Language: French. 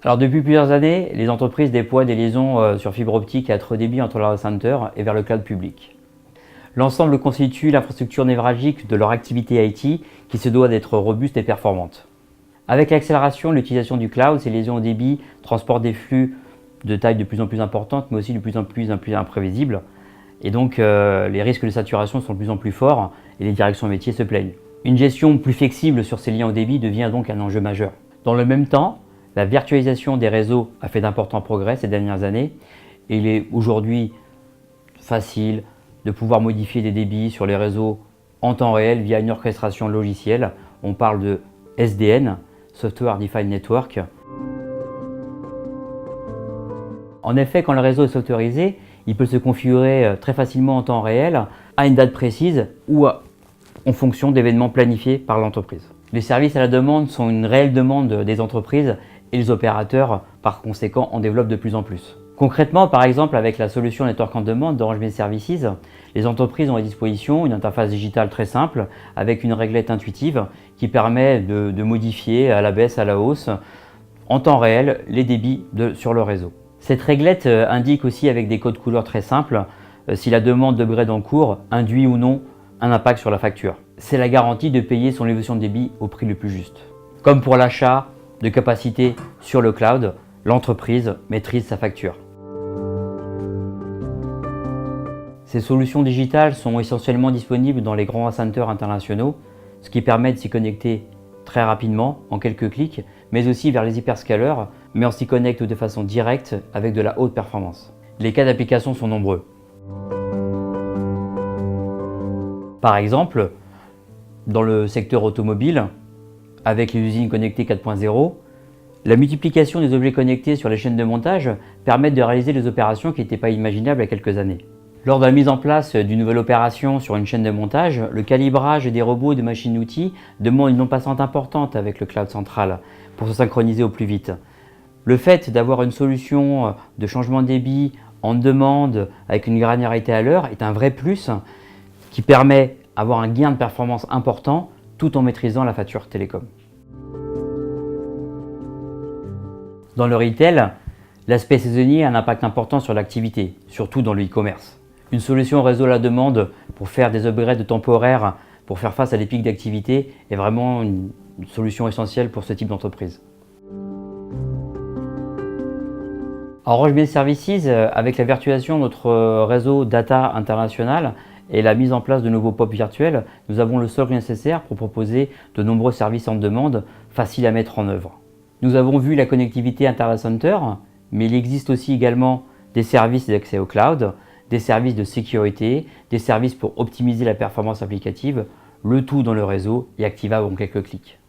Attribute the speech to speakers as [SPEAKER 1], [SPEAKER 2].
[SPEAKER 1] Alors depuis plusieurs années, les entreprises déploient des liaisons sur fibre optique à très haut débit entre leur data center et vers le cloud public. L'ensemble constitue l'infrastructure névralgique de leur activité IT qui se doit d'être robuste et performante. Avec l'accélération de l'utilisation du cloud, ces liaisons haut débit transportent des flux de taille de plus en plus importante, mais aussi de plus en plus imprévisibles. Et donc les risques de saturation sont de plus en plus forts et les directions métiers se plaignent. Une gestion plus flexible sur ces liens haut débit devient donc un enjeu majeur. Dans le même temps, la virtualisation des réseaux a fait d'importants progrès ces dernières années et il est aujourd'hui facile de pouvoir modifier des débits sur les réseaux en temps réel via une orchestration logicielle. On parle de SDN, Software Defined Network. En effet, quand le réseau est softwarisé, il peut se configurer très facilement en temps réel à une date précise ou en fonction d'événements planifiés par l'entreprise. Les services à la demande sont une réelle demande des entreprises et les opérateurs, par conséquent, en développent de plus en plus. Concrètement, par exemple, avec la solution Network on Demand d'Orange Business Services, les entreprises ont à disposition une interface digitale très simple avec une réglette intuitive qui permet de modifier à la baisse, à la hausse, en temps réel, les débits sur le réseau. Cette réglette indique aussi avec des codes couleurs très simples si la demande d'upgrade en cours induit ou non un impact sur la facture. C'est la garantie de payer son évolution de débit au prix le plus juste. Comme pour l'achat de capacité sur le cloud, l'entreprise maîtrise sa facture. Ces solutions digitales sont essentiellement disponibles dans les grands data centers internationaux, ce qui permet de s'y connecter très rapidement, en quelques clics, mais aussi vers les hyperscalers, mais on s'y connecte de façon directe avec de la haute performance. Les cas d'application sont nombreux. Par exemple, dans le secteur automobile, avec les usines connectées 4.0, la multiplication des objets connectés sur les chaînes de montage permet de réaliser des opérations qui n'étaient pas imaginables il y a quelques années. Lors de la mise en place d'une nouvelle opération sur une chaîne de montage, le calibrage des robots et des machines-outils demande une non-passante importante avec le cloud central pour se synchroniser au plus vite. Le fait d'avoir une solution de changement de débit en demande avec une granularité à l'heure est un vrai plus qui permet d'avoir un gain de performance important tout en maîtrisant la facture télécom. Dans le retail, l'aspect saisonnier a un impact important sur l'activité, surtout dans le e-commerce. Une solution réseau à la demande pour faire des upgrades temporaires pour faire face à des pics d'activité est vraiment une solution essentielle pour ce type d'entreprise. Orange Business Services, avec la virtualisation de notre réseau data international et la mise en place de nouveaux POP virtuels, nous avons le socle nécessaire pour proposer de nombreux services en demande faciles à mettre en œuvre. Nous avons vu la connectivité inter-data center, mais il existe aussi également des services d'accès au cloud, des services de sécurité, des services pour optimiser la performance applicative, le tout dans le réseau et activable en quelques clics.